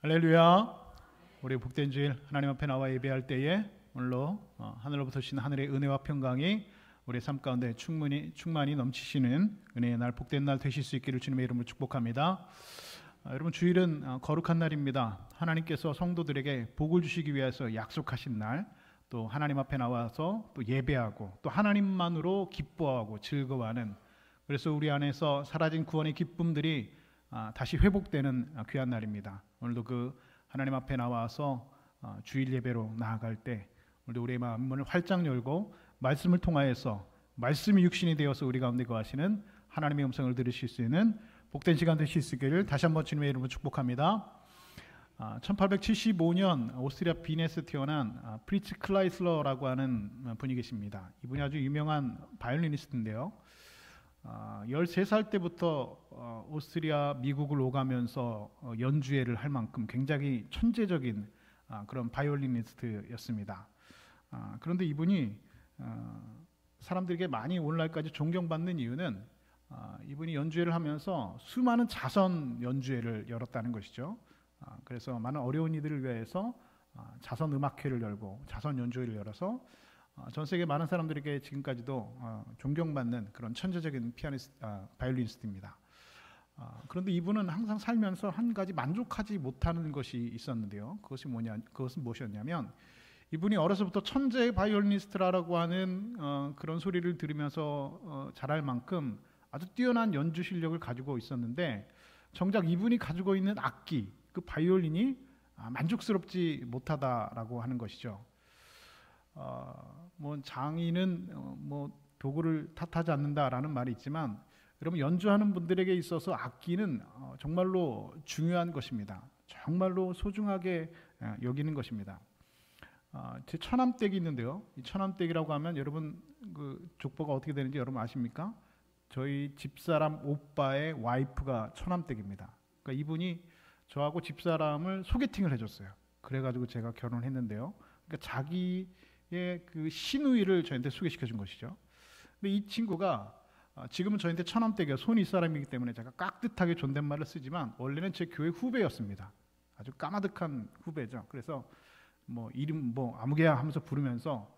할렐루야. 우리 복된 주일 하나님 앞에 나와 예배할 때에 오늘로 하늘로부터 오신 하늘의 은혜와 평강이 우리의 삶 가운데 충만히 넘치시는 은혜의 날, 복된 날 되실 수 있기를 주님의 이름으로 축복합니다. 여러분, 주일은 거룩한 날입니다. 하나님께서 성도들에게 복을 주시기 위해서 약속하신 날, 또 하나님 앞에 나와서 또 예배하고 또 하나님만으로 기뻐하고 즐거워하는, 그래서 우리 안에서 사라진 구원의 기쁨들이 다시 회복되는 귀한 날입니다. 오늘도 그 하나님 앞에 나와서 주일 예배로 나아갈 때 오늘도 우리의 마음을 활짝 열고 말씀을 통하여서 말씀이 육신이 되어서 우리 가운데 거하시는 하나님의 음성을 들으실 수 있는 복된 시간 되실 수 있기를 다시 한번 주님의 이름으로 축복합니다. 1875년 오스트리아 빈에서 태어난 프리츠 클라이슬러라고 하는 분이 계십니다. 이분이 아주 유명한 바이올리니스트인데요. 13살 때부터 오스트리아, 미국을 오가면서 연주회를 할 만큼 굉장히 천재적인 그런 바이올리니스트였습니다. 그런데 이분이 사람들에게 많이 오늘날까지 존경받는 이유는 이분이 연주회를 하면서 수많은 자선 연주회를 열었다는 것이죠. 그래서 많은 어려운 이들을 위해서 자선 음악회를 열고 자선 연주회를 열어서 전 세계 많은 사람들에게 지금까지도 존경받는 그런 천재적인 바이올리니스트입니다. 그런데 이분은 항상 살면서 한 가지 만족하지 못하는 것이 있었는데요. 그것은 무엇이었냐면, 이분이 어려서부터 천재 바이올리니스트라고 하는 그런 소리를 들으면서 자랄 만큼 아주 뛰어난 연주 실력을 가지고 있었는데, 정작 이분이 가지고 있는 악기, 그 바이올린이 만족스럽지 못하다라고 하는 것이죠. 장인은 도구를 탓하지 않는다라는 말이 있지만, 여러분, 연주하는 분들에게 있어서 악기는 정말로 중요한 것입니다. 정말로 소중하게 여기는 것입니다. 제 처남댁이 있는데요. 이 처남댁이라고 하면 여러분 그 족보가 어떻게 되는지 여러분 아십니까? 저희 집사람 오빠의 와이프가 처남댁입니다. 그러니까 이분이 저하고 집사람을 소개팅을 해줬어요. 그래가지고 제가 결혼했는데요. 그러니까 자기의 그 시누이를 저한테 소개시켜 준 것이죠. 근데 이 친구가 지금은 저한테 처남댁이에요. 손이 사람이기 때문에 제가 깍듯하게 존댓말을 쓰지만 원래는 제 교회 후배였습니다. 아주 까마득한 후배죠. 그래서 이름 아무개야 하면서 부르면서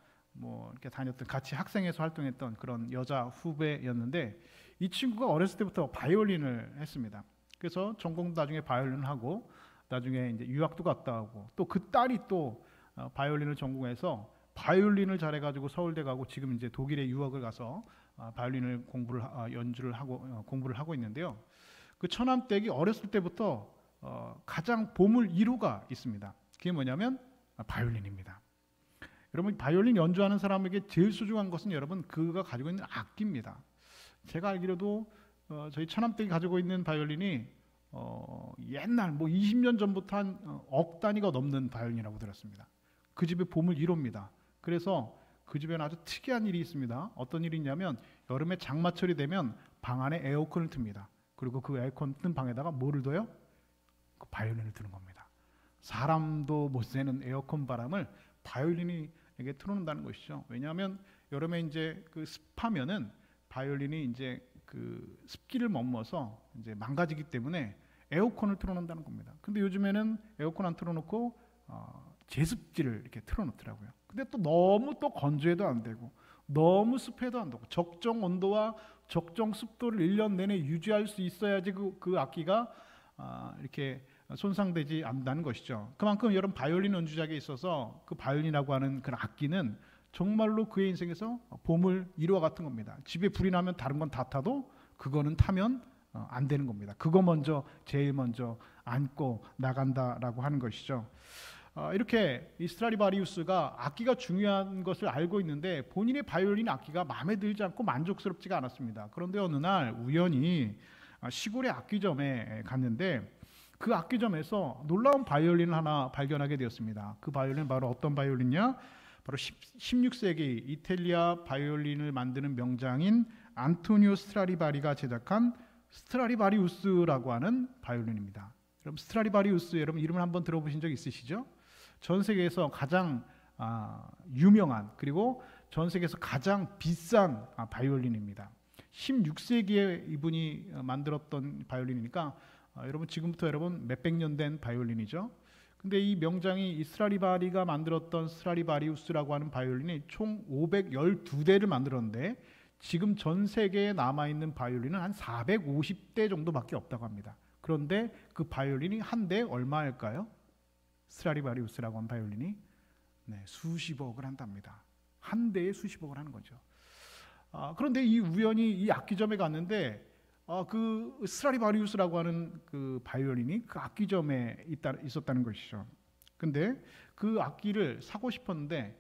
이렇게 다녔던, 같이 학생회에서 활동했던 그런 여자 후배였는데, 이 친구가 어렸을 때부터 바이올린을 했습니다. 그래서 전공도 나중에 바이올린을 하고 나중에 이제 유학도 갔다 오고, 또 그 딸이 또 바이올린을 전공해서 바이올린을 잘해가지고 서울대 가고 지금 이제 독일에 유학을 가서 바이올린을 연주를 하고 공부를 하고 있는데요. 그 처남댁이 어렸을 때부터 가장 보물 1호가 있습니다. 그게 뭐냐면 바이올린입니다. 여러분, 바이올린 연주하는 사람에게 제일 소중한 것은 여러분 그가 가지고 있는 악기입니다. 제가 알기로도 저희 처남댁이 가지고 있는 바이올린이 옛날 20년 전부터 한 억 단위가 넘는 바이올린이라고 들었습니다. 그 집의 보물 1호입니다. 그래서 그 집에는 아주 특이한 일이 있습니다. 어떤 일이 있냐면, 여름에 장마철이 되면 방 안에 에어컨을 틉니다. 그리고 그 에어컨 튼 방에다가 뭐를 둬요? 그 바이올린을 트는 겁니다. 사람도 못 새는 에어컨 바람을 바이올린에게 틀어놓는다는 것이죠. 왜냐하면 여름에 이제 그 습하면은 바이올린이 이제 그 습기를 머금어서 이제 망가지기 때문에 에어컨을 틀어놓는다는 겁니다. 근데 요즘에는 에어컨 안 틀어놓고 제습기를 이렇게 틀어놓더라고요. 근데 또 너무 또 건조해도 안 되고 너무 습해도 안 되고 적정 온도와 적정 습도를 1년 내내 유지할 수 있어야지 그 악기가 이렇게 손상되지 않는다는 것이죠. 그만큼 여러분, 바이올린 연주자에게 있어서 그 바이올린이라고 하는 그 악기는 정말로 그의 인생에서 보물 1호 같은 겁니다. 집에 불이 나면 다른 건 다 타도 그거는 타면 안 되는 겁니다. 그거 제일 먼저 안고 나간다라고 하는 것이죠. 이렇게 이 스트라디바리우스가 악기가 중요한 것을 알고 있는데 본인의 바이올린 악기가 마음에 들지 않고 만족스럽지가 않았습니다. 그런데 어느 날 우연히 시골의 악기점에 갔는데, 그 악기점에서 놀라운 바이올린을 하나 발견하게 되었습니다. 그 바이올린 바로 어떤 바이올린이냐? 바로 16세기 이탈리아 바이올린을 만드는 명장인 안토니오 스트라디바리가 제작한 스트라디바리우스라고 하는 바이올린입니다. 여러분, 스트라디바리우스 여러분 이름을 한번 들어보신 적 있으시죠? 전 세계에서 가장 유명한, 그리고 전 세계에서 가장 비싼 바이올린입니다. 16세기에 이분이 만들었던 바이올린이니까 여러분 지금부터 여러분 몇백 년 된 바이올린이죠. 근데 이 명장이 이 스트라디바리가 만들었던 스트라디바리우스라고 하는 바이올린이 총 512대를 만들었는데 지금 전 세계에 남아있는 바이올린은 한 450대 정도밖에 없다고 합니다. 그런데 그 바이올린이 한 대에 얼마일까요? 스트라디바리우스라고 하는 바이올린이 수십억을 한답니다. 한 대에 수십억을 하는 거죠. 그런데 이 우연히 이 악기점에 갔는데 그 스트라디바리우스라고 하는 그 바이올린이 그 악기점에 있었다는 것이죠. 근데 그 악기를 사고 싶었는데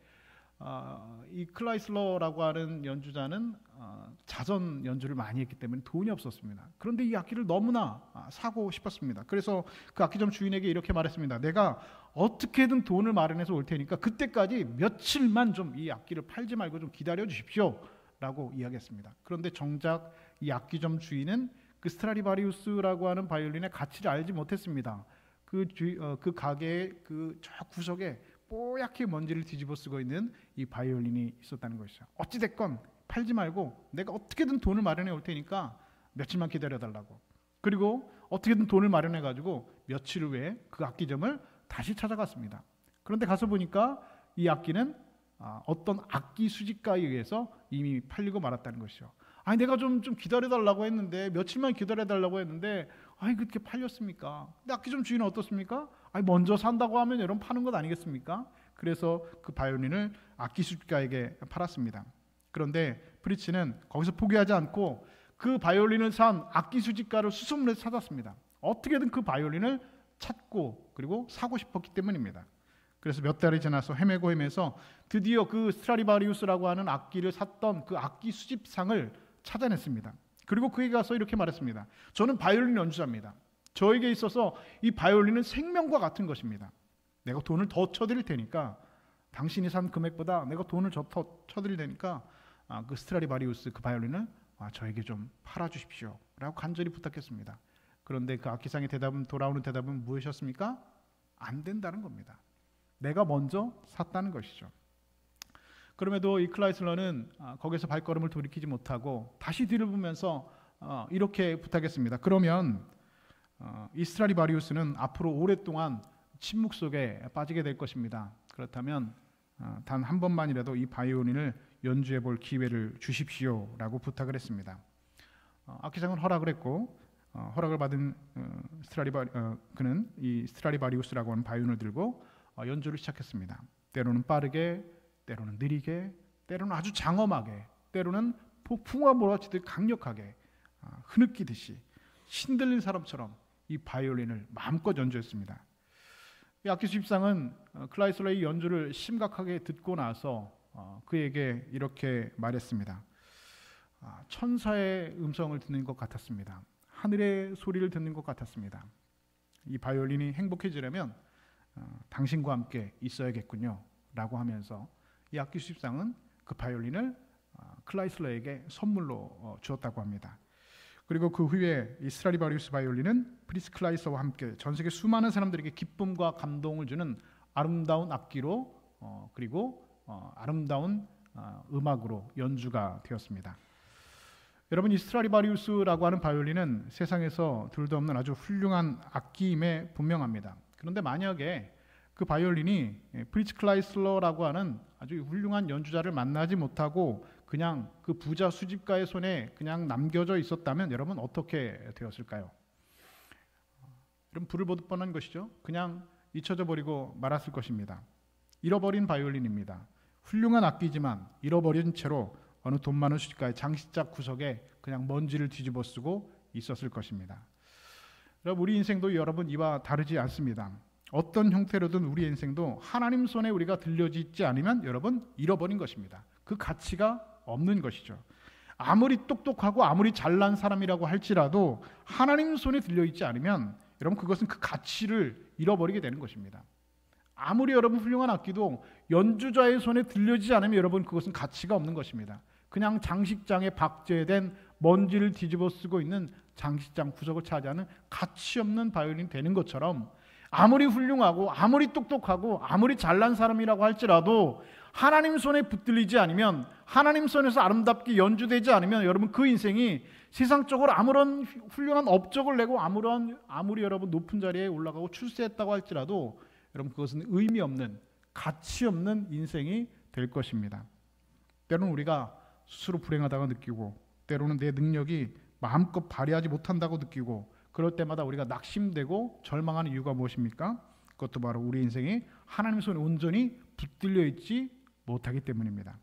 이 클라이슬러라고 하는 연주자는 자선 연주를 많이 했기 때문에 돈이 없었습니다. 그런데 이 악기를 너무나 사고 싶었습니다. 그래서 그 악기점 주인에게 이렇게 말했습니다. 내가 어떻게든 돈을 마련해서 올 테니까 그때까지 며칠만 좀 이 악기를 팔지 말고 좀 기다려 주십시오 라고 이야기했습니다. 그런데 정작 이 악기점 주인은 그 스트라디바리우스라고 하는 바이올린의 가치를 알지 못했습니다. 그 가게의 그 저 구석에 뽀얗게 먼지를 뒤집어 쓰고 있는 이 바이올린이 있었다는 것이죠. 어찌됐건 팔지 말고 내가 어떻게든 돈을 마련해 올 테니까 며칠만 기다려달라고. 그리고 어떻게든 돈을 마련해 가지고 며칠 후에 그 악기점을 다시 찾아갔습니다. 그런데 가서 보니까 이 악기는 어떤 악기 수집가에 의해서 이미 팔리고 말았다는 것이죠. 아니 내가 좀 기다려달라고 했는데 며칠만 기다려달라고 했는데 그렇게 팔렸습니까? 근데 악기점 주인은 어떻습니까? 먼저 산다고 하면 여러분 파는 것 아니겠습니까? 그래서 그 바이올린을 악기 수집가에게 팔았습니다. 그런데 프리츠는 거기서 포기하지 않고 그 바이올린을 산 악기 수집가를 수소문해서 찾았습니다. 어떻게든 그 바이올린을 찾고 그리고 사고 싶었기 때문입니다. 그래서 몇 달이 지나서 헤매서 드디어 그 스트라디바리우스라고 하는 악기를 샀던 그 악기 수집상을 찾아냈습니다. 그리고 그에게 가서 이렇게 말했습니다. 저는 바이올린 연주자입니다. 저에게 있어서 이 바이올린은 생명과 같은 것입니다. 내가 돈을 더 쳐드릴 테니까 당신이 산 금액보다 내가 돈을 더 쳐드릴 테니까 그 스트라디바리우스 그 바이올린을 저에게 좀 팔아주십시오 라고 간절히 부탁했습니다. 그런데 그 악기상의 돌아오는 대답은 무엇이었습니까? 안 된다는 겁니다. 내가 먼저 샀다는 것이죠. 그럼에도 이 클라이슬러는 거기서 발걸음을 돌이키지 못하고 다시 뒤를 보면서 이렇게 부탁했습니다. 그러면 이 스트라디바리우스는 앞으로 오랫동안 침묵 속에 빠지게 될 것입니다. 그렇다면 단 한 번만이라도 이 바이올린을 연주해 볼 기회를 주십시오 라고 부탁을 했습니다. 악기상은 허락을 했고 허락을 받은 그는 이 스트라디바리우스라고 하는 바이올린을 들고 연주를 시작했습니다. 때로는 빠르게, 때로는 느리게, 때로는 아주 장엄하게, 때로는 폭풍과 몰아치듯 강력하게 흐느끼듯이 신들린 사람처럼 이 바이올린을 마음껏 연주했습니다. 이 악기 수집상은 클라이슬러의 연주를 심각하게 듣고 나서 그에게 이렇게 말했습니다. 천사의 음성을 듣는 것 같았습니다. 하늘의 소리를 듣는 것 같았습니다. 이 바이올린이 행복해지려면 당신과 함께 있어야겠군요 라고 하면서 이 악기 수집상은 그 바이올린을 클라이슬러에게 선물로 주었다고 합니다. 그리고 그 후에 이 스트라디바리우스 바이올린은 프리츠 클라이슬러와 함께 전 세계 수많은 사람들에게 기쁨과 감동을 주는 아름다운 악기로 그리고 아름다운 음악으로 연주가 되었습니다. 여러분, 이 스트라디바리우스라고 하는 바이올린은 세상에서 둘도 없는 아주 훌륭한 악기임에 분명합니다. 그런데 만약에 그 바이올린이 프리츠 클라이슬러라고 하는 아주 훌륭한 연주자를 만나지 못하고 그냥 그 부자 수집가의 손에 그냥 남겨져 있었다면 여러분 어떻게 되었을까요? 그럼 불을 보듯 뻔한 것이죠. 그냥 잊혀져 버리고 말았을 것입니다. 잃어버린 바이올린입니다. 훌륭한 악기지만 잃어버린 채로 어느 돈 많은 수집가의 장식장 구석에 그냥 먼지를 뒤집어 쓰고 있었을 것입니다. 여러분, 우리 인생도 여러분 이와 다르지 않습니다. 어떤 형태로든 우리 인생도 하나님 손에 우리가 들려지지 않으면 여러분 잃어버린 것입니다. 그 가치가 없는 것이죠. 아무리 똑똑하고 아무리 잘난 사람이라고 할지라도 하나님 손에 들려있지 않으면 여러분 그것은 그 가치를 잃어버리게 되는 것입니다. 아무리 여러분 훌륭한 악기도 연주자의 손에 들려지지 않으면 여러분 그것은 가치가 없는 것입니다. 그냥 장식장에 박제된 먼지를 뒤집어 쓰고 있는 장식장 구석을 차지하는 가치 없는 바이올린이 되는 것처럼 아무리 훌륭하고 아무리 똑똑하고 아무리 잘난 사람이라고 할지라도 하나님 손에 붙들리지 않으면, 하나님 손에서 아름답게 연주되지 않으면 여러분 그 인생이 세상적으로 아무런 훌륭한 업적을 내고 아무리 여러분 높은 자리에 올라가고 출세했다고 할지라도 여러분 그것은 의미 없는, 가치 없는 인생이 될 것입니다. 때로는 우리가 스스로 불행하다고 느끼고, 때로는 내 능력이 마음껏 발휘하지 못한다고 느끼고, 그럴 때마다 우리가 낙심되고 절망하는 이유가 무엇입니까? 그것도 바로 우리 인생이 하나님의 손에 온전히 붙들려 있지 못하기 때문입니다.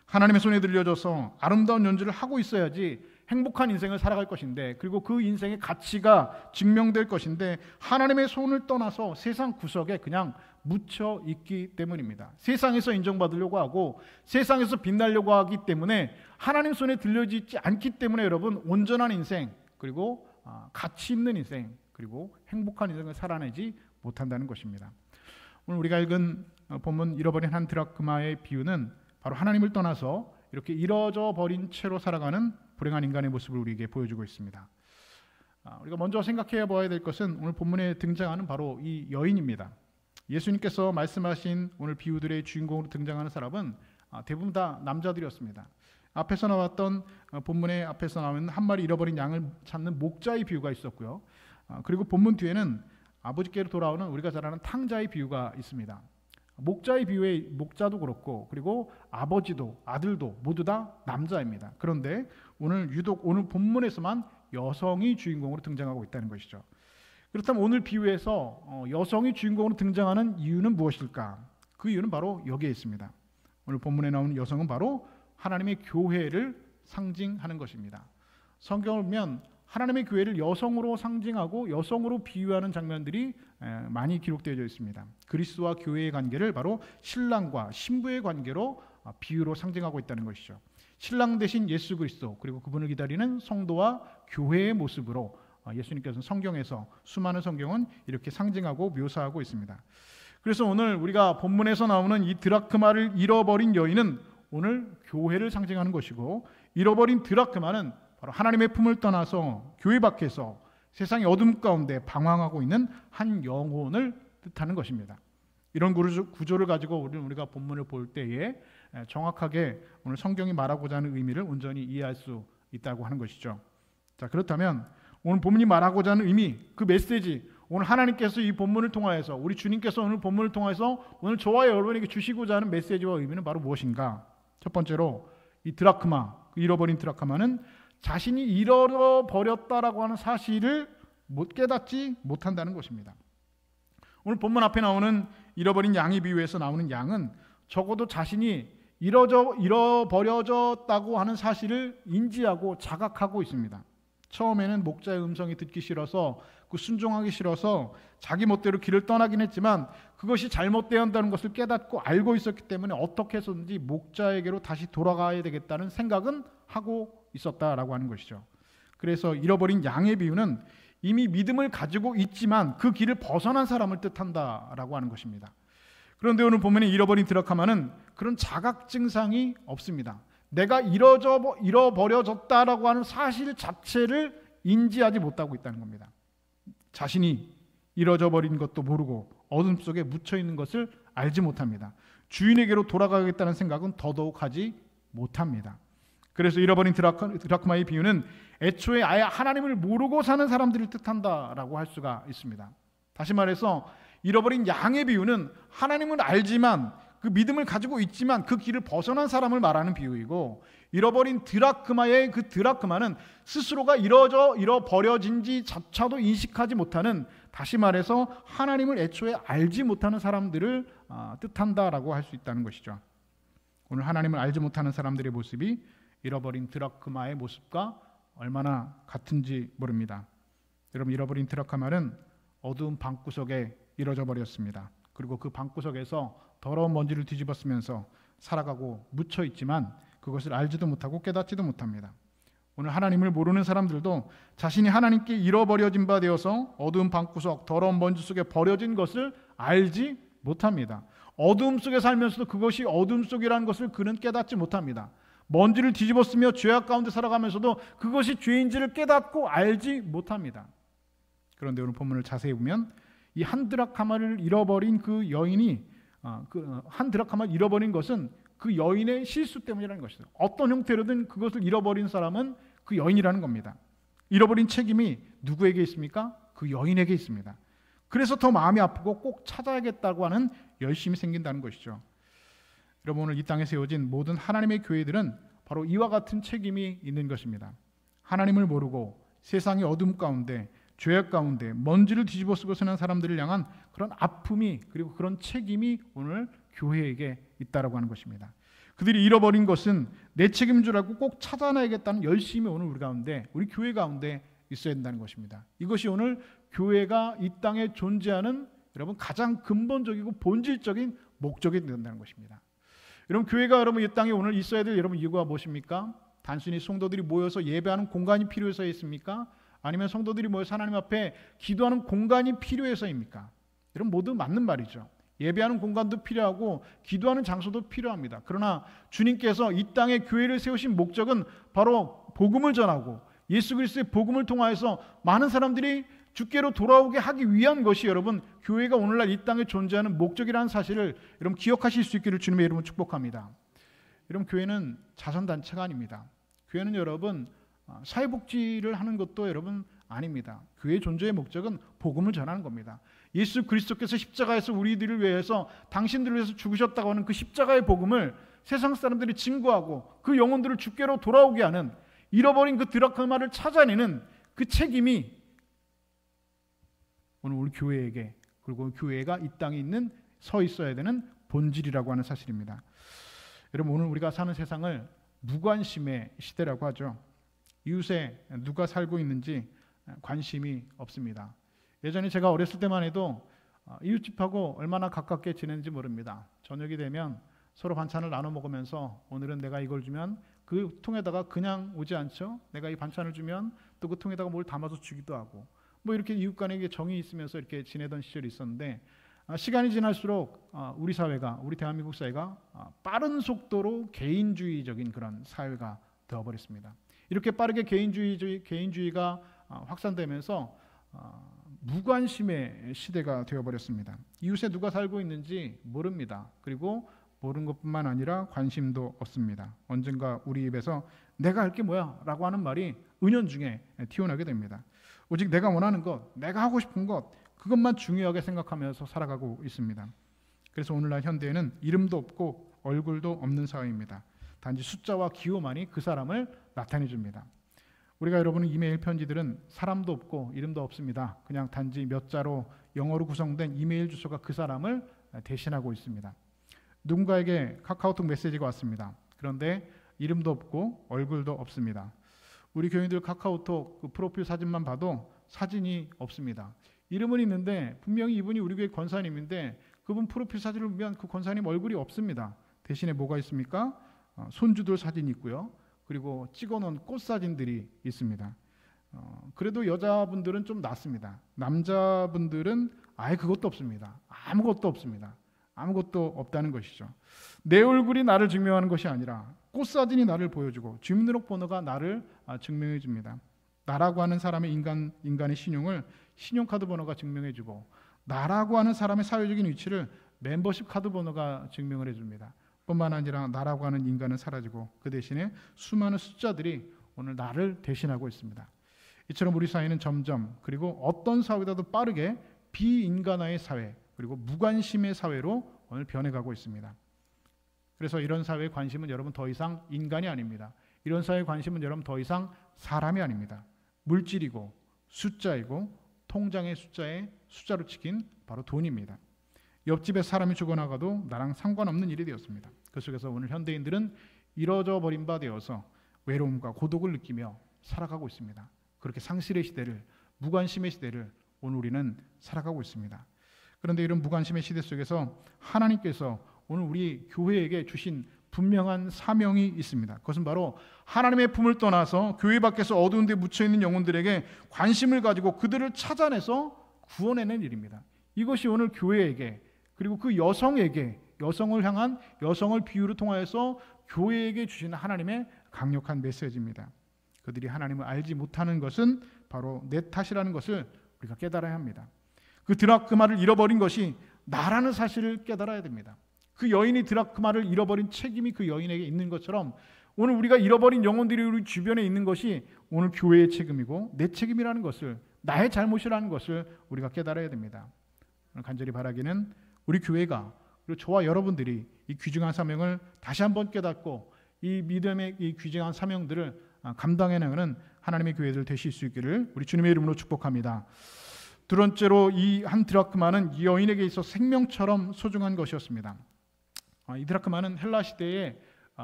하나님의 손에 들려줘서 아름다운 연주를 하고 있어야지 행복한 인생을 살아갈 것인데, 그리고 그 인생의 가치가 증명될 것인데, 하나님의 손을 떠나서 세상 구석에 그냥 묻혀 있기 때문입니다. 세상에서 인정받으려고 하고 세상에서 빛나려고 하기 때문에 하나님 손에 들려지지 않기 때문에 여러분 온전한 인생, 그리고 가치 있는 인생, 그리고 행복한 인생을 살아내지 못한다는 것입니다. 오늘 우리가 읽은 본문 잃어버린 한 드라크마의 비유는 바로 하나님을 떠나서 이렇게 잃어져 버린 채로 살아가는 불행한 인간의 모습을 우리에게 보여주고 있습니다. 우리가 먼저 생각해 봐야 될 것은 오늘 본문에 등장하는 바로 이 여인입니다. 예수님께서 말씀하신 오늘 비유들의 주인공으로 등장하는 사람은 대부분 다 남자들이었습니다. 앞에서 나왔던 본문의 앞에서 나오는 한 마리 잃어버린 양을 찾는 목자의 비유가 있었고요. 그리고 본문 뒤에는 아버지께로 돌아오는 우리가 잘 아는 탕자의 비유가 있습니다. 목자의 비유에 목자도 그렇고 그리고 아버지도 아들도 모두 다 남자입니다. 그런데 유독 오늘 본문에서만 여성이 주인공으로 등장하고 있다는 것이죠. 그렇다면 오늘 비유에서 여성이 주인공으로 등장하는 이유는 무엇일까? 그 이유는 바로 여기에 있습니다. 오늘 본문에 나오는 여성은 바로 하나님의 교회를 상징하는 것입니다. 성경을 보면 하나님의 교회를 여성으로 상징하고 여성으로 비유하는 장면들이 많이 기록되어 있습니다. 그리스도와 교회의 관계를 바로 신랑과 신부의 관계로 비유로 상징하고 있다는 것이죠. 신랑 대신 예수 그리스도, 그리고 그분을 기다리는 성도와 교회의 모습으로 예수님께서는 성경에서 수많은 성경은 이렇게 상징하고 묘사하고 있습니다. 그래서 오늘 우리가 본문에서 나오는 이 드라크마를 잃어버린 여인은 오늘 교회를 상징하는 것이고, 잃어버린 드라크마는 바로 하나님의 품을 떠나서 교회 밖에서 세상의 어둠 가운데 방황하고 있는 한 영혼을 뜻하는 것입니다. 이런 구조를 가지고 우리가 본문을 볼 때에 정확하게 오늘 성경이 말하고자 하는 의미를 온전히 이해할 수 있다고 하는 것이죠. 자, 그렇다면 오늘 본문이 말하고자 하는 의미, 그 메시지, 오늘 하나님께서 이 본문을 통하여서, 우리 주님께서 오늘 본문을 통해서 오늘 저와 여러분에게 주시고자 하는 메시지와 의미는 바로 무엇인가? 첫 번째로 이 드라크마, 잃어버린 드라크마는 자신이 잃어버렸다라고 하는 사실을 깨닫지 못한다는 것입니다. 오늘 본문 앞에 나오는 잃어버린 양의 비유에서 나오는 양은 적어도 자신이 잃어버려졌다고 하는 사실을 인지하고 자각하고 있습니다. 처음에는 목자의 음성이 듣기 싫어서, 순종하기 싫어서 자기 멋대로 길을 떠나긴 했지만 그것이 잘못되어야 한다는 것을 깨닫고 알고 있었기 때문에 어떻게 해서든지 목자에게로 다시 돌아가야 되겠다는 생각은 하고 있었다라고 하는 것이죠. 그래서 잃어버린 양의 비유는 이미 믿음을 가지고 있지만 그 길을 벗어난 사람을 뜻한다라고 하는 것입니다. 그런데 오늘 본문에 잃어버린 드라크마는 그런 자각 증상이 없습니다. 내가 잃어버려졌다라고 하는 사실 자체를 인지하지 못하고 있다는 겁니다. 자신이 잃어져 버린 것도 모르고 어둠 속에 묻혀 있는 것을 알지 못합니다. 주인에게로 돌아가겠다는 생각은 더더욱 하지 못합니다. 그래서 잃어버린 드라크마의 비유는 애초에 아예 하나님을 모르고 사는 사람들을 뜻한다라고 할 수가 있습니다. 다시 말해서 잃어버린 양의 비유는 하나님을 알지만, 그 믿음을 가지고 있지만 그 길을 벗어난 사람을 말하는 비유이고, 잃어버린 드라크마의 그 드라크마는 스스로가 잃어버려진지 자차도 인식하지 못하는, 다시 말해서 하나님을 애초에 알지 못하는 사람들을 뜻한다라고 할 수 있다는 것이죠. 오늘 하나님을 알지 못하는 사람들의 모습이 잃어버린 드라크마의 모습과 얼마나 같은지 모릅니다. 여러분, 잃어버린 드라크마는 어두운 방구석에 잃어져 버렸습니다. 그리고 그 방구석에서 더러운 먼지를 뒤집어 쓰면서 살아가고 묻혀 있지만 그것을 알지도 못하고 깨닫지도 못합니다. 오늘 하나님을 모르는 사람들도 자신이 하나님께 잃어버려진 바 되어서 어두운 방구석, 더러운 먼지 속에 버려진 것을 알지 못합니다. 어둠 속에 살면서도 그것이 어둠 속이라는 것을 그는 깨닫지 못합니다. 먼지를 뒤집어 쓰며 죄악 가운데 살아가면서도 그것이 죄인지를 깨닫고 알지 못합니다. 그런데 오늘 본문을 자세히 보면 이 한 드라크마를 잃어버린 그 여인이 한 드라크마를 잃어버린 것은 그 여인의 실수 때문이라는 것이죠. 어떤 형태로든 그것을 잃어버린 사람은 그 여인이라는 겁니다. 잃어버린 책임이 누구에게 있습니까? 그 여인에게 있습니다. 그래서 더 마음이 아프고 꼭 찾아야겠다고 하는 열심이 생긴다는 것이죠. 여러분, 오늘 이 땅에 세워진 모든 하나님의 교회들은 바로 이와 같은 책임이 있는 것입니다. 하나님을 모르고 세상의 어둠 가운데, 죄악 가운데 먼지를 뒤집어 쓰고 사는 사람들을 향한 그런 아픔이, 그리고 그런 책임이 오늘 교회에게 있다라고 하는 것입니다. 그들이 잃어버린 것은 내 책임인 줄 알고 꼭 찾아내야겠다는 열심이 오늘 우리 가운데, 우리 교회 가운데 있어야 된다는 것입니다. 이것이 오늘 교회가 이 땅에 존재하는 여러분 가장 근본적이고 본질적인 목적이 된다는 것입니다. 여러분, 교회가 여러분 이 땅에 오늘 있어야 될 여러분 이유가 무엇입니까? 단순히 성도들이 모여서 예배하는 공간이 필요해서 있습니까? 아니면 성도들이 모여서 하나님 앞에 기도하는 공간이 필요해서입니까? 여러분, 모두 맞는 말이죠. 예배하는 공간도 필요하고 기도하는 장소도 필요합니다. 그러나 주님께서 이 땅에 교회를 세우신 목적은 바로 복음을 전하고 예수 그리스도의 복음을 통하여서 많은 사람들이 주께로 돌아오게 하기 위한 것이 여러분 교회가 오늘날 이 땅에 존재하는 목적이라는 사실을 여러분 기억하실 수 있기를 주님의 이름으로 축복합니다. 여러분, 교회는 자선단체가 아닙니다. 교회는 여러분 사회복지를 하는 것도 여러분 아닙니다. 교회의 존재의 목적은 복음을 전하는 겁니다. 예수 그리스도께서 십자가에서 우리들을 위해서, 당신들을 위해서 죽으셨다고 하는 그 십자가의 복음을 세상 사람들이 증거하고 그 영혼들을 주께로 돌아오게 하는, 잃어버린 그 드라크마를 찾아내는 그 책임이 오늘 우리 교회에게, 그리고 교회가 이 땅에 있는 서 있어야 되는 본질이라고 하는 사실입니다. 여러분, 오늘 우리가 사는 세상을 무관심의 시대라고 하죠. 이웃에 누가 살고 있는지 관심이 없습니다. 예전에 제가 어렸을 때만 해도 이웃집하고 얼마나 가깝게 지내는지 모릅니다. 저녁이 되면 서로 반찬을 나눠 먹으면서 오늘은 내가 이걸 주면 그 통에다가 그냥 오지 않죠. 내가 이 반찬을 주면 또 그 통에다가 뭘 담아서 주기도 하고, 뭐 이렇게 이웃 간에 정이 있으면서 이렇게 지내던 시절이 있었는데, 시간이 지날수록 우리 사회가, 우리 대한민국 사회가 빠른 속도로 개인주의적인 그런 사회가 되어버렸습니다. 이렇게 빠르게 개인주의가 확산되면서 무관심의 시대가 되어버렸습니다. 이웃에 누가 살고 있는지 모릅니다. 그리고 모르는 것뿐만 아니라 관심도 없습니다. 언젠가 우리 입에서 내가 할 게 뭐야? 라고 하는 말이 은연중에 튀어나오게 됩니다. 오직 내가 원하는 것, 내가 하고 싶은 것, 그것만 중요하게 생각하면서 살아가고 있습니다. 그래서 오늘날 현대에는 이름도 없고 얼굴도 없는 사회입니다. 단지 숫자와 기호만이 그 사람을 나타내 줍니다. 우리가 여러분은 이메일 편지들은 사람도 없고 이름도 없습니다. 그냥 단지 몇 자로 영어로 구성된 이메일 주소가 그 사람을 대신하고 있습니다. 누군가에게 카카오톡 메시지가 왔습니다. 그런데 이름도 없고 얼굴도 없습니다. 우리 교인들 카카오톡 그 프로필 사진만 봐도 사진이 없습니다. 이름은 있는데 분명히 이분이 우리 교회 권사님인데 그분 프로필 사진을 보면 그 권사님 얼굴이 없습니다. 대신에 뭐가 있습니까? 손주들 사진이 있고요. 그리고 찍어놓은 꽃 사진들이 있습니다. 그래도 여자분들은 좀 낫습니다. 남자분들은 아예 그것도 없습니다. 아무것도 없습니다. 아무것도 없다는 것이죠. 내 얼굴이 나를 증명하는 것이 아니라 꽃 사진이 나를 보여주고 주민등록번호가 나를 증명해 줍니다. 나라고 하는 사람의 인간의 신용을 신용카드 번호가 증명해주고, 나라고 하는 사람의 사회적인 위치를 멤버십 카드 번호가 증명을 해줍니다. 뿐만 아니라 나라고 하는 인간은 사라지고 그 대신에 수많은 숫자들이 오늘 나를 대신하고 있습니다. 이처럼 우리 사회는 점점, 그리고 어떤 사회보다도 빠르게 비인간화의 사회, 그리고 무관심의 사회로 오늘 변해가고 있습니다. 그래서 이런 사회의 관심은 여러분 더 이상 인간이 아닙니다. 이런 사회의 관심은 여러분 더 이상 사람이 아닙니다. 물질이고 숫자이고 통장의 숫자로 치킨 바로 돈입니다. 옆집에 사람이 죽어나가도 나랑 상관없는 일이 되었습니다. 그 속에서 오늘 현대인들은 이뤄져 버린 바 되어서 외로움과 고독을 느끼며 살아가고 있습니다. 그렇게 상실의 시대를, 무관심의 시대를 오늘 우리는 살아가고 있습니다. 그런데 이런 무관심의 시대 속에서 하나님께서 오늘 우리 교회에게 주신 분명한 사명이 있습니다. 그것은 바로 하나님의 품을 떠나서 교회 밖에서 어두운 데 묻혀있는 영혼들에게 관심을 가지고 그들을 찾아내서 구원해낸 일입니다. 이것이 오늘 교회에게, 그리고 그 여성에게, 여성을 향한, 여성을 비유로 통하여서 교회에게 주신 하나님의 강력한 메시지입니다. 그들이 하나님을 알지 못하는 것은 바로 내 탓이라는 것을 우리가 깨달아야 합니다. 그 드라크마를 잃어버린 것이 나라는 사실을 깨달아야 됩니다. 그 여인이 드라크마를 잃어버린 책임이 그 여인에게 있는 것처럼 오늘 우리가 잃어버린 영혼들이 우리 주변에 있는 것이 오늘 교회의 책임이고 내 책임이라는 것을, 나의 잘못이라는 것을 우리가 깨달아야 됩니다. 간절히 바라기는 우리 교회가, 그리고 저와 여러분들이 이 귀중한 사명을 다시 한번 깨닫고 이 믿음의 이 귀중한 사명들을 감당해내는 하나님의 교회들 되실 수 있기를 우리 주님의 이름으로 축복합니다. 두 번째로 이 한 드라크마는 이 여인에게 있어 생명처럼 소중한 것이었습니다. 이 드라크마는 헬라 시대에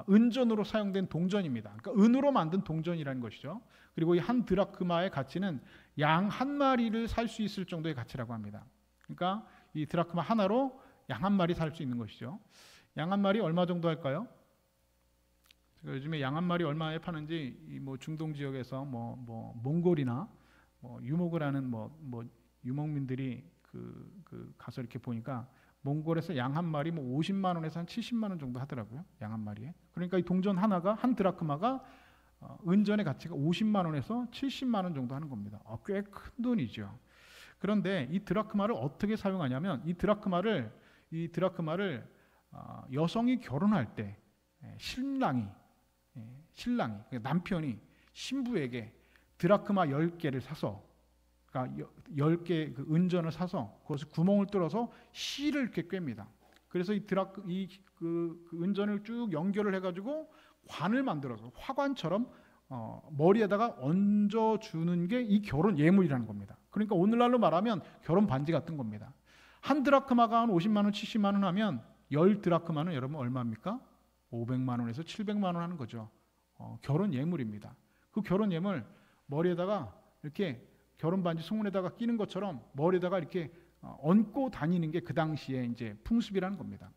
은전으로 사용된 동전입니다. 그러니까 은으로 만든 동전이라는 것이죠. 그리고 이 한 드라크마의 가치는 양 한 마리를 살 수 있을 정도의 가치라고 합니다. 그러니까 이 드라크마 하나로 양 한 마리 살 수 있는 것이죠. 양 한 마리 얼마 정도 할까요? 제가 요즘에 양 한 마리 얼마에 파는지 뭐 중동 지역에서 몽골이나 유목을 하는 유목민들이 가서 이렇게 보니까 몽골에서 양 한 마리 50만 원에서 한 70만 원 정도 하더라고요. 양 한 마리에. 그러니까 이 동전 하나가, 한 드라크마가 은전의 가치가 50만 원에서 70만 원 정도 하는 겁니다. 꽤 큰 돈이죠. 그런데 이 드라크마를 어떻게 사용하냐면 이 드라크마를 여성이 결혼할 때 신랑이 남편이 신부에게 드라크마 10개를 사서, 그러니까 10개 그 은전을 사서 그것을 구멍을 뚫어서 실을 이렇게 꿰입니다. 그래서 그 은전을 쭉 연결을 해가지고 관을 만들어서 화관처럼 머리에다가 얹어주는 게 이 결혼 예물이라는 겁니다. 그러니까 오늘날로 말하면 결혼 반지 같은 겁니다. 한 드라크마가 한 50만 원, 70만 원 하면 10 드라크마는 여러분 얼마입니까? 500만 원에서 700만 원 하는 거죠. 결혼 예물입니다. 그 결혼 예물 머리에다가 이렇게 결혼 반지 손에다가 끼는 것처럼 머리에다가 이렇게 얹고 다니는 게 그 당시에 이제 풍습이라는 겁니다.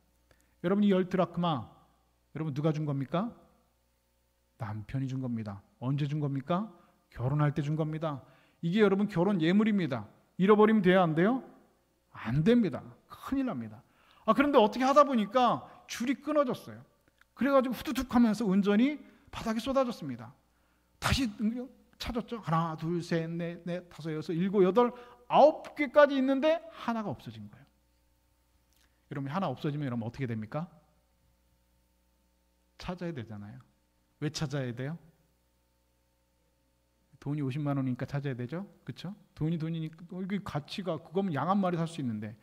여러분 이 10 드라크마 여러분 누가 준 겁니까? 남편이 준 겁니다. 언제 준 겁니까? 결혼할 때 준 겁니다. 이게 여러분 결혼 예물입니다. 잃어버리면 돼요, 안 돼요? 안 됩니다. 큰일 납니다. 그런데 어떻게 하다 보니까 줄이 끊어졌어요. 그래가지고 후두둑 하면서 은전이 바닥에 쏟아졌습니다. 다시 찾았죠. 하나, 둘, 셋, 넷, 다섯, 여섯, 일곱, 여덟, 9개까지 있는데 하나가 없어진 거예요. 여러분 하나 없어지면 여러분 어떻게 됩니까? 찾아야 되잖아요. 왜 찾아야 돼요? 돈이 50만 원이니까 찾아야 되죠. 그렇죠? 돈이니까 이게 가치가 그거면 양 한 마리 살 수 있는데,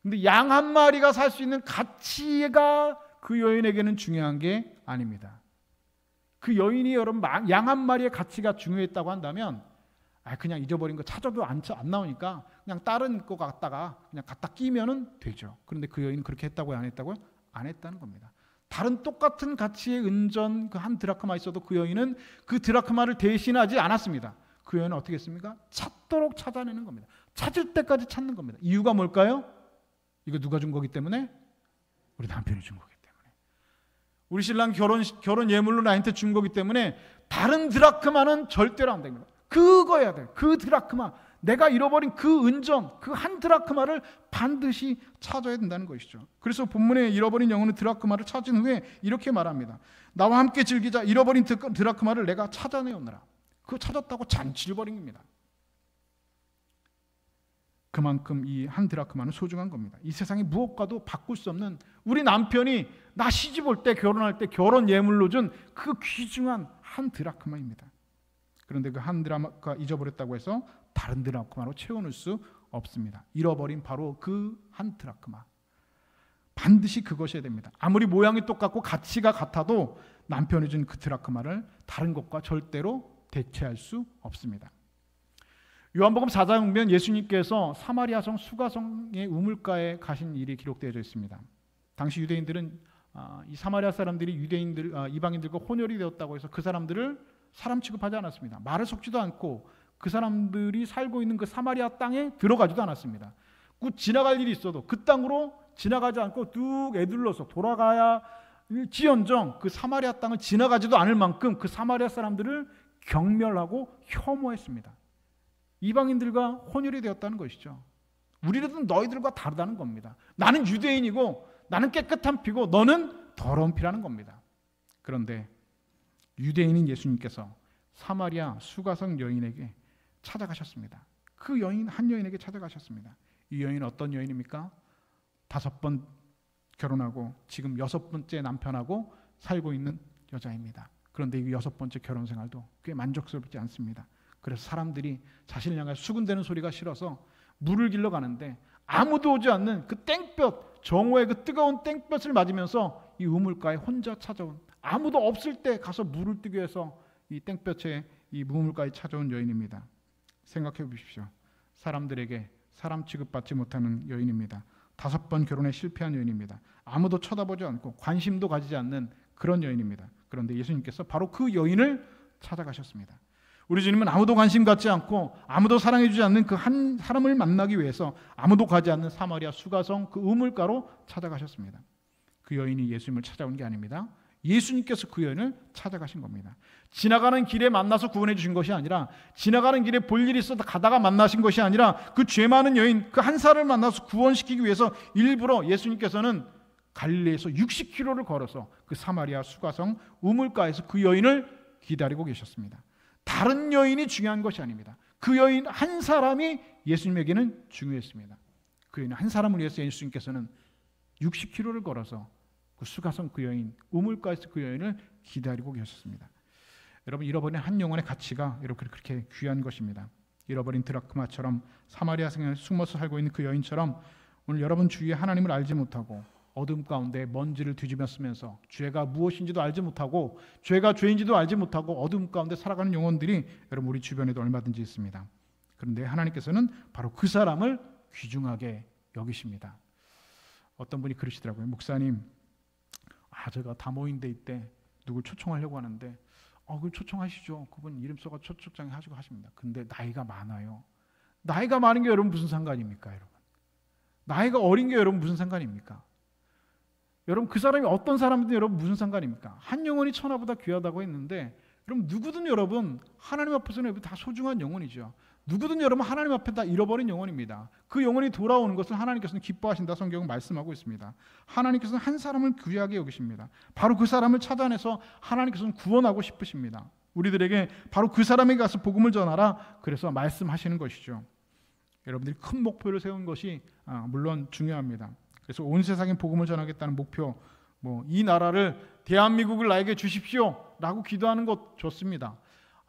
근데 양 한 마리가 살 수 있는 가치가 그 여인에게는 중요한 게 아닙니다. 그 여인이 여러분 양 한 마리의 가치가 중요했다고 한다면 그냥 잊어버린 거 찾아도 안 나오니까 그냥 다른 거 갖다가 그냥 갖다 끼면은 되죠. 그런데 그 여인은 그렇게 했다고요? 안 했다고요? 안 했다는 겁니다. 다른 똑같은 가치의 은전 그 한 드라크마 있어도 그 여인은 그 드라크마를 대신하지 않았습니다. 그 여인은 어떻게 했습니까? 찾도록 찾아내는 겁니다. 찾을 때까지 찾는 겁니다. 이유가 뭘까요? 이거 누가 준 거기 때문에? 우리 남편이 준 거기 때문에. 우리 신랑 결혼 예물로 나한테 준 거기 때문에 다른 드라크마는 절대로 안 됩니다. 그거야 돼. 그 드라크마, 내가 잃어버린 그 은전, 그 한 드라크마를 반드시 찾아야 된다는 것이죠. 그래서 본문에 잃어버린 영혼의 드라크마를 찾은 후에 이렇게 말합니다. 나와 함께 즐기자. 잃어버린 드라크마를 내가 찾아내었느라. 그거 찾았다고 잔치를 벌인 겁니다. 그만큼 이 한 드라크마는 소중한 겁니다. 이 세상에 무엇과도 바꿀 수 없는, 우리 남편이 나 시집 올 때 결혼할 때 결혼 예물로 준 그 귀중한 한 드라크마입니다. 그런데 그 한 드라크마 잊어버렸다고 해서 다른 드라크마로 채워놓을 수 없습니다. 잃어버린 바로 그 한 드라크마. 반드시 그것이어야 됩니다. 아무리 모양이 똑같고 가치가 같아도 남편이 준 그 드라크마를 다른 것과 절대로 대체할 수 없습니다. 요한복음 4장 보면 예수님께서 사마리아성 수가성의 우물가에 가신 일이 기록되어 있습니다. 당시 유대인들은 이 사마리아 사람들이 이방인들과 혼혈이 되었다고 해서 그 사람들을 사람 취급하지 않았습니다. 말을 섞지도 않고 그 사람들이 살고 있는 그 사마리아 땅에 들어가지도 않았습니다. 지나갈 일이 있어도 그 땅으로 지나가지 않고 뚝 애둘러서 돌아가야 지언정 그 사마리아 땅을 지나가지도 않을 만큼 그 사마리아 사람들을 경멸하고 혐오했습니다. 이방인들과 혼혈이 되었다는 것이죠. 우리들은 너희들과 다르다는 겁니다. 나는 유대인이고 나는 깨끗한 피고 너는 더러운 피라는 겁니다. 그런데 유대인인 예수님께서 사마리아 수가성 여인에게 찾아가셨습니다. 그 여인 한 여인에게 찾아가셨습니다. 이 여인은 어떤 여인입니까? 5번 결혼하고 지금 6번째 남편하고 살고 있는 여자입니다. 그런데 이 6번째 결혼 생활도 꽤 만족스럽지 않습니다. 그래서 사람들이 자신을 향해 수군대는 소리가 싫어서 물을 길러 가는데 아무도 오지 않는 그 땡볕, 정오의 그 뜨거운 땡볕을 맞으면서 이 우물가에 혼자 찾아온, 아무도 없을 때 가서 물을 뜨기 위해서 이 땡볕에 이 우물가에 찾아온 여인입니다. 생각해 보십시오. 사람들에게 사람 취급받지 못하는 여인입니다. 5번 결혼에 실패한 여인입니다. 아무도 쳐다보지 않고 관심도 가지지 않는 그런 여인입니다. 그런데 예수님께서 바로 그 여인을 찾아가셨습니다. 우리 주님은 아무도 관심 갖지 않고 아무도 사랑해주지 않는 그 한 사람을 만나기 위해서 아무도 가지 않는 사마리아 수가성 그 우물가로 찾아가셨습니다. 그 여인이 예수님을 찾아온 게 아닙니다. 예수님께서 그 여인을 찾아가신 겁니다. 지나가는 길에 만나서 구원해 주신 것이 아니라, 지나가는 길에 볼 일이 있어서 가다가 만나신 것이 아니라, 그 죄 많은 여인 그 한 사람을 만나서 구원시키기 위해서 일부러 예수님께서는 갈릴리에서 60km를 걸어서 그 사마리아 수가성 우물가에서 그 여인을 기다리고 계셨습니다. 다른 여인이 중요한 것이 아닙니다. 그 여인 한 사람이 예수님에게는 중요했습니다. 그 여인 한 사람을 위해서 예수님께서는 60km를 걸어서 그 수가성 그 여인, 우물가에서 그 여인을 기다리고 계셨습니다. 여러분, 잃어버린 한 영혼의 가치가 이렇게 그렇게 귀한 것입니다. 잃어버린 드라크마처럼 사마리아 성에 숨어서 살고 있는 그 여인처럼 오늘 여러분 주위에 하나님을 알지 못하고 어둠 가운데 먼지를 뒤집어 쓰면서 죄가 무엇인지도 알지 못하고 죄가 죄인지도 알지 못하고 어둠 가운데 살아가는 영혼들이 여러분 우리 주변에도 얼마든지 있습니다. 그런데 하나님께서는 바로 그 사람을 귀중하게 여기십니다. 어떤 분이 그러시더라고요. 목사님, 제가 다모인데 이때 누굴 초청하려고 하는데 그럼 초청하시죠. 그분 이름 써가 초청장 하시고 하십니다. 근데 나이가 많아요. 나이가 많은 게 여러분 무슨 상관입니까? 여러분, 나이가 어린 게 여러분 무슨 상관입니까? 여러분, 그 사람이 어떤 사람이든 여러분 무슨 상관입니까? 한 영혼이 천하보다 귀하다고 했는데, 여러분 누구든 여러분 하나님 앞에서는 여러분 다 소중한 영혼이죠. 누구든 여러분 하나님 앞에 다 잃어버린 영혼입니다. 그 영혼이 돌아오는 것을 하나님께서는 기뻐하신다 성경은 말씀하고 있습니다. 하나님께서는 한 사람을 귀하게 여기십니다. 바로 그 사람을 찾아내서 하나님께서는 구원하고 싶으십니다. 우리들에게 바로 그 사람에게 가서 복음을 전하라, 그래서 말씀하시는 것이죠. 여러분들이 큰 목표를 세운 것이 물론 중요합니다. 그래서 온 세상에 복음을 전하겠다는 목표, 이 나라를, 대한민국을 나에게 주십시오 라고 기도하는 것 좋습니다.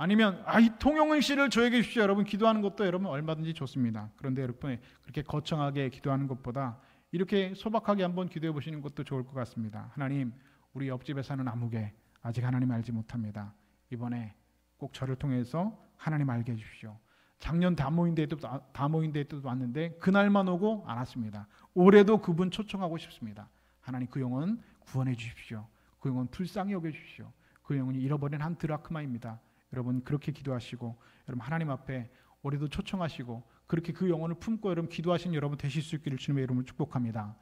아니면 이 통영시를 저에게 주십시오 여러분 기도하는 것도 여러분 얼마든지 좋습니다. 그런데 여러분 그렇게 거창하게 기도하는 것보다 이렇게 소박하게 한번 기도해 보시는 것도 좋을 것 같습니다. 하나님, 우리 옆집에 사는 아무개 아직 하나님 알지 못합니다. 이번에 꼭 저를 통해서 하나님 알게 해주십시오. 작년 다모인데도 왔는데 그날만 오고 안 왔습니다. 올해도 그분 초청하고 싶습니다. 하나님, 그 영혼 구원해 주십시오. 그 영혼 불쌍히 여겨 주십시오. 그 영혼이 잃어버린 한 드라크마입니다. 여러분 그렇게 기도하시고 여러분 하나님 앞에 올해도 초청하시고 그렇게 그 영혼을 품고 여러분 기도하신 여러분 되실 수 있기를 주님의 이름으로 축복합니다.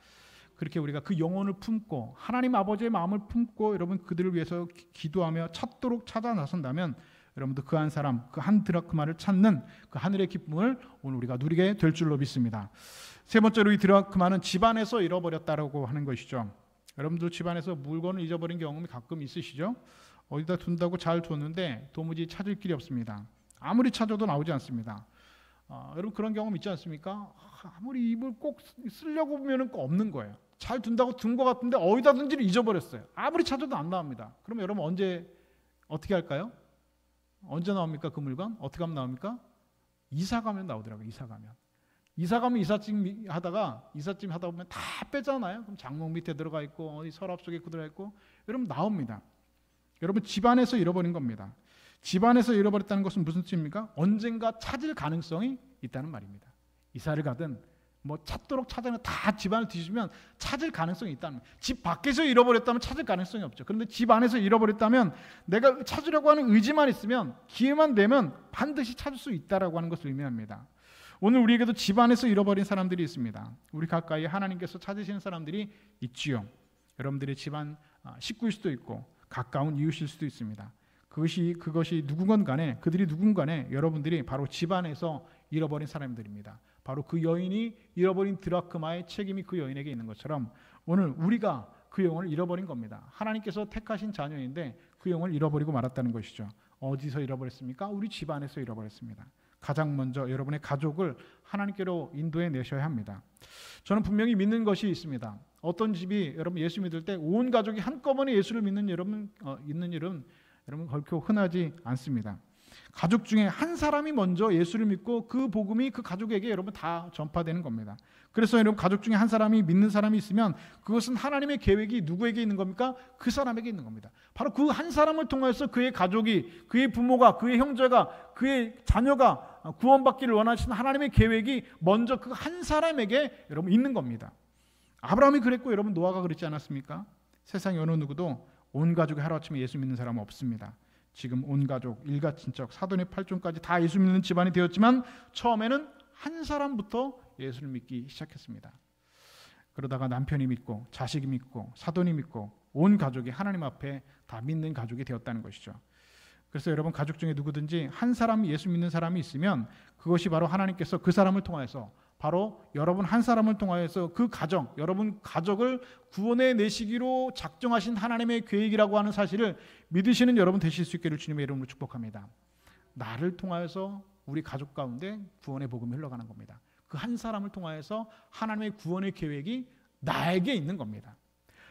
그렇게 우리가 그 영혼을 품고 하나님 아버지의 마음을 품고 여러분 그들을 위해서 기도하며 찾도록 찾아 나선다면 여러분도 그 한 사람, 그 한 드라크마를 찾는 그 하늘의 기쁨을 오늘 우리가 누리게 될 줄로 믿습니다. 세 번째로 이 드라크마는 집안에서 잃어버렸다라고 하는 것이죠. 여러분도 집안에서 물건을 잊어버린 경험이 가끔 있으시죠? 어디다 둔다고 잘 뒀는데 도무지 찾을 길이 없습니다. 아무리 찾아도 나오지 않습니다. 여러분 그런 경험 있지 않습니까? 아무리 입을 꼭 쓰려고 보면 꼭 없는 거예요. 잘 둔다고 둔 것 같은데 어디다 둔지를 잊어버렸어요. 아무리 찾아도 안 나옵니다. 그럼 여러분 어떻게 할까요? 언제 나옵니까? 그 물건? 어떻게 하면 나옵니까? 이사 가면 나오더라고요. 이사 가면 이삿짐 하다 보면 다 빼잖아요. 그럼 장롱 밑에 들어가 있고 어디 서랍 속에 들어가 있고 여러분 나옵니다. 여러분 집안에서 잃어버린 겁니다. 집안에서 잃어버렸다는 것은 무슨 뜻입니까? 언젠가 찾을 가능성이 있다는 말입니다. 이사를 가든 찾도록 찾아내 다 집안을 뒤지면 찾을 가능성이 있다는 거예요. 집 밖에서 잃어버렸다면 찾을 가능성이 없죠. 그런데 집 안에서 잃어버렸다면 내가 찾으려고 하는 의지만 있으면 기회만 되면 반드시 찾을 수 있다라고 하는 것을 의미합니다. 오늘 우리에게도 집 안에서 잃어버린 사람들이 있습니다. 우리 가까이 하나님께서 찾으시는 사람들이 있지요. 여러분들의 집안 식구일 수도 있고 가까운 이웃일 수도 있습니다. 그것이 누군건 간에 그들이 누군간에 여러분들이 바로 집안에서 잃어버린 사람들입니다. 바로 그 여인이 잃어버린 드라크마의 책임이 그 여인에게 있는 것처럼 오늘 우리가 그 영혼을 잃어버린 겁니다. 하나님께서 택하신 자녀인데 그 영혼을 잃어버리고 말았다는 것이죠. 어디서 잃어버렸습니까? 우리 집안에서 잃어버렸습니다. 가장 먼저 여러분의 가족을 하나님께로 인도해 내셔야 합니다. 저는 분명히 믿는 것이 있습니다. 어떤 집이 여러분 예수 믿을 때 온 가족이 한꺼번에 예수를 믿는 있는 일은 여러분 결코 흔하지 않습니다. 가족 중에 한 사람이 먼저 예수를 믿고 그 복음이 그 가족에게 여러분 다 전파되는 겁니다. 그래서 여러분 가족 중에 한 사람이 믿는 사람이 있으면 그것은 하나님의 계획이 누구에게 있는 겁니까? 그 사람에게 있는 겁니다. 바로 그 한 사람을 통해서 그의 가족이, 그의 부모가, 그의 형제가, 그의 자녀가 구원받기를 원하시는 하나님의 계획이 먼저 그 한 사람에게 여러분 있는 겁니다. 아브라함이 그랬고 여러분 노아가 그랬지 않았습니까? 세상에 어느 누구도 온 가족이 하루아침에 예수 믿는 사람은 없습니다. 지금 온 가족, 일가친척, 사돈의 팔촌까지 다 예수 믿는 집안이 되었지만 처음에는 한 사람부터 예수를 믿기 시작했습니다. 그러다가 남편이 믿고 자식이 믿고 사돈이 믿고 온 가족이 하나님 앞에 다 믿는 가족이 되었다는 것이죠. 그래서 여러분 가족 중에 누구든지 한 사람 예수 믿는 사람이 있으면 그것이 바로 하나님께서 그 사람을 통하여서 바로 여러분 한 사람을 통하여서 그 가정, 여러분 가족을 구원해 내시기로 작정하신 하나님의 계획이라고 하는 사실을 믿으시는 여러분 되실 수 있기를 주님의 이름으로 축복합니다. 나를 통하여서 우리 가족 가운데 구원의 복음이 흘러가는 겁니다. 그 한 사람을 통하여서 하나님의 구원의 계획이 나에게 있는 겁니다.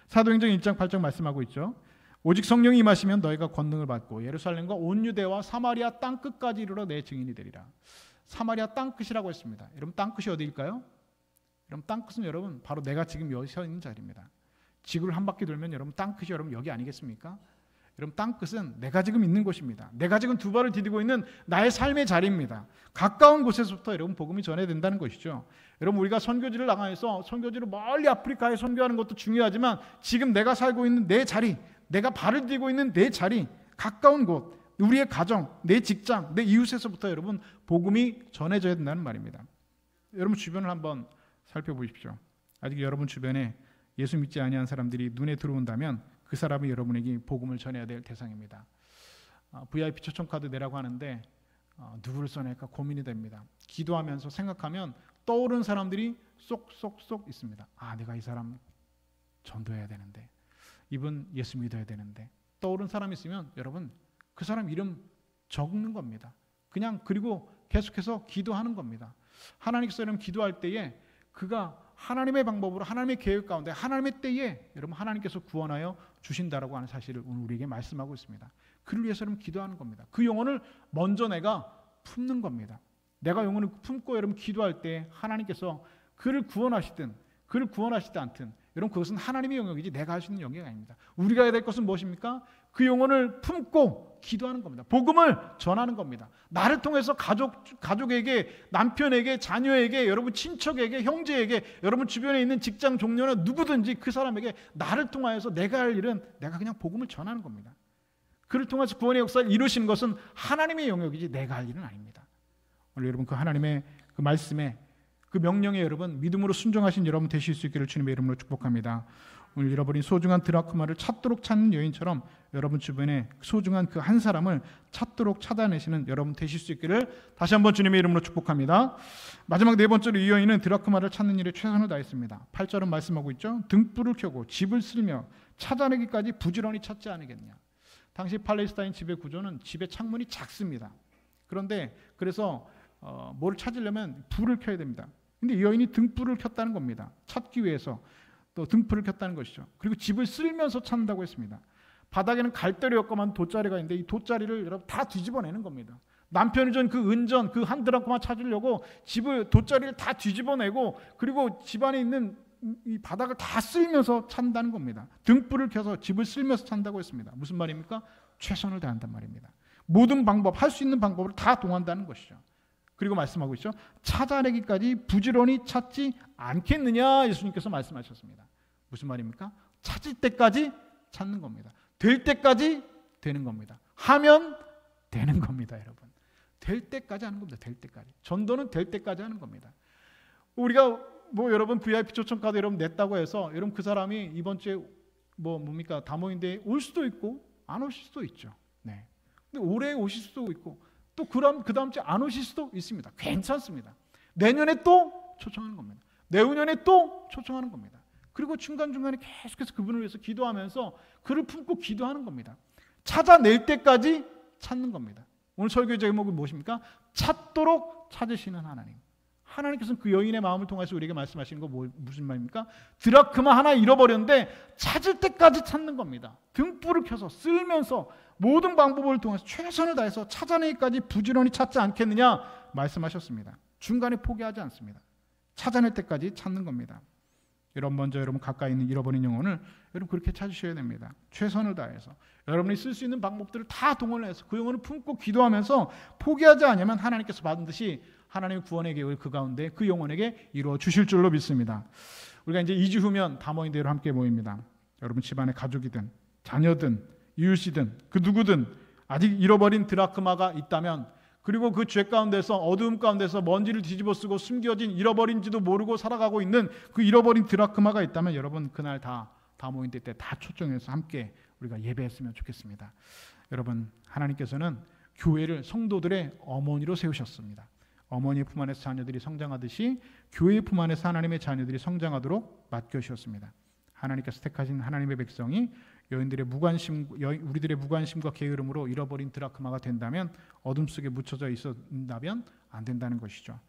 사도행전 1장 8절 말씀하고 있죠. 오직 성령이 임하시면 너희가 권능을 받고 예루살렘과 온 유대와 사마리아 땅끝까지 이르러 내 증인이 되리라. 사마리아 땅끝이라고 했습니다. 여러분 땅끝이 어디일까요? 여러분 땅끝은 여러분 바로 내가 지금 여기 서 있는 자리입니다. 지구를 한 바퀴 돌면 여러분 땅끝이 여러분 여기 아니겠습니까? 여러분 땅끝은 내가 지금 있는 곳입니다. 내가 지금 두 발을 디디고 있는 나의 삶의 자리입니다. 가까운 곳에서부터 여러분 복음이 전해야 된다는 것이죠. 여러분 우리가 선교지를 나가서 선교지를 멀리 아프리카에 선교하는 것도 중요하지만 지금 내가 살고 있는 내 자리, 내가 발을 디디고 있는 내 자리, 가까운 곳, 우리의 가정, 내 직장, 내 이웃에서부터 여러분 복음이 전해져야 된다는 말입니다. 여러분 주변을 한번 살펴보십시오. 아직 여러분 주변에 예수 믿지 아니한 사람들이 눈에 들어온다면 그 사람이 여러분에게 복음을 전해야 될 대상입니다. VIP 초청카드 내라고 하는데 누구를 써낼까 고민이 됩니다. 기도하면서 생각하면 떠오르는 사람들이 쏙쏙쏙 있습니다. 내가 이 사람 전도해야 되는데, 이분 예수 믿어야 되는데, 떠오르는 사람이 있으면 여러분 그 사람 이름 적는 겁니다. 그냥 그리고 계속해서 기도하는 겁니다. 하나님께서 여러분 기도할 때에 그가 하나님의 방법으로 하나님의 계획 가운데 하나님의 때에 여러분 하나님께서 구원하여 주신다라고 하는 사실을 오늘 우리에게 말씀하고 있습니다. 그를 위해서 여러분 기도하는 겁니다. 그 영혼을 먼저 내가 품는 겁니다. 내가 영혼을 품고 여러분 기도할 때 하나님께서 그를 구원하시든 그를 구원하시지 않든 여러분 그것은 하나님의 영역이지 내가 할 수 있는 영역이 아닙니다. 우리가 해야 될 것은 무엇입니까? 그 영혼을 품고 기도하는 겁니다. 복음을 전하는 겁니다. 나를 통해서 가족에게, 남편에게, 자녀에게, 여러분 친척에게, 형제에게, 여러분 주변에 있는 직장 동료나 누구든지 그 사람에게 나를 통하여서 내가 할 일은 내가 그냥 복음을 전하는 겁니다. 그를 통해서 구원의 역사를 이루시는 것은 하나님의 영역이지 내가 할 일은 아닙니다. 오늘 여러분 그 하나님의 그 말씀에 그 명령에 여러분 믿음으로 순종하신 여러분 되실 수 있기를 주님의 이름으로 축복합니다. 오늘 잃어버린 소중한 드라크마를 찾도록 찾는 여인처럼 여러분 주변에 소중한 그 한 사람을 찾도록 찾아내시는 여러분 되실 수 있기를 다시 한번 주님의 이름으로 축복합니다. 마지막 네 번째로 이 여인은 드라크마를 찾는 일에 최선을 다했습니다. 8절은 말씀하고 있죠. 등불을 켜고 집을 쓸며 찾아내기까지 부지런히 찾지 않으겠냐. 당시 팔레스타인 집의 구조는 집의 창문이 작습니다. 그런데 그래서 뭘 찾으려면 불을 켜야 됩니다. 근데 이 여인이 등불을 켰다는 겁니다. 찾기 위해서 또 등불을 켰다는 것이죠. 그리고 집을 쓸면서 찾는다고 했습니다. 바닥에는 갈대로였고만 돗자리가 있는데 이 돗자리를 여러분 다 뒤집어내는 겁니다. 남편이 전 그 은전 그 한 드라크마 찾으려고 집을 돗자리를 다 뒤집어내고 그리고 집안에 있는 이 바닥을 다 쓸면서 찾는다는 겁니다. 등불을 켜서 집을 쓸면서 찾는다고 했습니다. 무슨 말입니까? 최선을 다한단 말입니다. 모든 방법, 할 수 있는 방법을 다 동원한다는 것이죠. 그리고 말씀하고 있죠. 찾아내기까지 부지런히 찾지 않겠느냐 예수님께서 말씀하셨습니다. 무슨 말입니까? 찾을 때까지 찾는 겁니다. 될 때까지 되는 겁니다. 하면 되는 겁니다, 여러분. 될 때까지 하는 겁니다. 될 때까지. 전도는 될 때까지 하는 겁니다. 우리가 여러분 VIP 초청카드 여러분 냈다고 해서 여러분 그 사람이 이번 주에 뭡니까 다모인데 올 수도 있고 안 오실 수도 있죠. 네. 근데 올해 오실 수도 있고 또 그 다음 주에 안 오실 수도 있습니다. 괜찮습니다. 내년에 또 초청하는 겁니다. 내후년에 또 초청하는 겁니다. 그리고 중간중간에 계속해서 그분을 위해서 기도하면서 그를 품고 기도하는 겁니다. 찾아낼 때까지 찾는 겁니다. 오늘 설교 제목은 무엇입니까? 찾도록 찾으시는 하나님. 하나님께서는 그 여인의 마음을 통해서 우리에게 말씀하시는 거 무슨 말입니까? 드라크마 하나 잃어버렸는데 찾을 때까지 찾는 겁니다. 등불을 켜서 쓸면서 모든 방법을 통해서 최선을 다해서 찾아내기까지 부지런히 찾지 않겠느냐 말씀하셨습니다. 중간에 포기하지 않습니다. 찾아낼 때까지 찾는 겁니다. 여러분, 먼저 여러분 가까이 있는 잃어버린 영혼을 여러분 그렇게 찾으셔야 됩니다. 최선을 다해서 여러분이 쓸 수 있는 방법들을 다 동원해서 그 영혼을 품고 기도하면서 포기하지 않으면 하나님께서 받은 듯이 하나님의 구원의 계획을 그 가운데 그 영혼에게 이루어 주실 줄로 믿습니다. 우리가 이제 2주 후면 다모인대회로 함께 모입니다. 여러분 집안의 가족이든 자녀든 이웃이든 그 누구든 아직 잃어버린 드라크마가 있다면, 그리고 그 죄 가운데서 어두움 가운데서 먼지를 뒤집어 쓰고 숨겨진 잃어버린지도 모르고 살아가고 있는 그 잃어버린 드라크마가 있다면 여러분 그날 다모인대 때 다 초청해서 함께 우리가 예배했으면 좋겠습니다. 여러분, 하나님께서는 교회를 성도들의 어머니로 세우셨습니다. 어머니의 품 안에서 자녀들이 성장하듯이 교회의 품 안에서 하나님의 자녀들이 성장하도록 맡겨주셨습니다. 하나님께서 택하신 하나님의 백성이 우리들의 무관심과 게으름으로 잃어버린 드라크마가 된다면, 어둠 속에 묻혀져 있었다면 안 된다는 것이죠.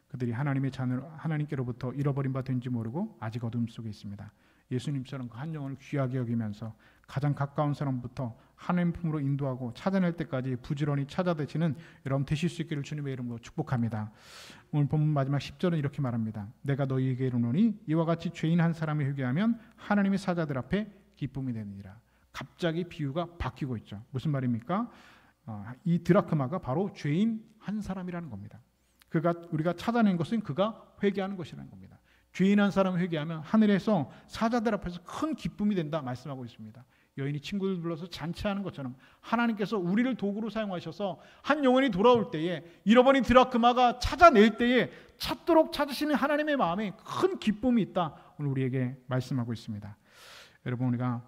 그들이 하나님의 자녀, 하나님께로부터 잃어버린 바 된지 모르고 아직 어둠 속에 있습니다. 예수님처럼 그 한 영혼을 귀하게 여기면서 가장 가까운 사람부터 하나님 품으로 인도하고 찾아낼 때까지 부지런히 찾아내시는 여러분 되실 수 있기를 주님의 이름으로 축복합니다. 오늘 본문 마지막 10절은 이렇게 말합니다. 내가 너희에게 이르노니 이와 같이 죄인 한 사람이 회개하면 하나님의 사자들 앞에 기쁨이 되느니라. 갑자기 비유가 바뀌고 있죠. 무슨 말입니까? 이 드라크마가 바로 죄인 한 사람이라는 겁니다. 우리가 찾아낸 것은 그가 회개하는 것이라는 겁니다. 죄인 한 사람이 회개하면 하늘에서 사자들 앞에서 큰 기쁨이 된다 말씀하고 있습니다. 여인이 친구들 불러서 잔치하는 것처럼 하나님께서 우리를 도구로 사용하셔서 한 영혼이 돌아올 때에, 잃어버린 드라크마가 찾아낼 때에 찾도록 찾으시는 하나님의 마음에 큰 기쁨이 있다, 오늘 우리에게 말씀하고 있습니다. 여러분, 우리가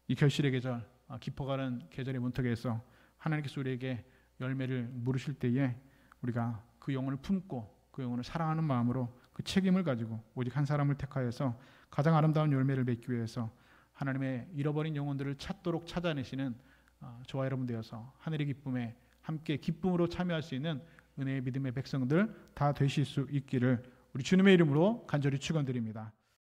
이 결실의 계절, 깊어가는 계절의 문턱에서 하나님께서 우리에게 열매를 물으실 때에 우리가 그 영혼을 품고 그 영혼을 사랑하는 마음으로 그 책임을 가지고 오직 한 사람을 택하여서 가장 아름다운 열매를 맺기 위해서 하나님의 잃어버린 영혼들을 찾도록 찾아내시는 저와 여러분 되어서 하늘의 기쁨에 함께 기쁨으로 참여할 수 있는 은혜의 믿음의 백성들 다 되실 수 있기를 우리 주님의 이름으로 간절히 축원드립니다.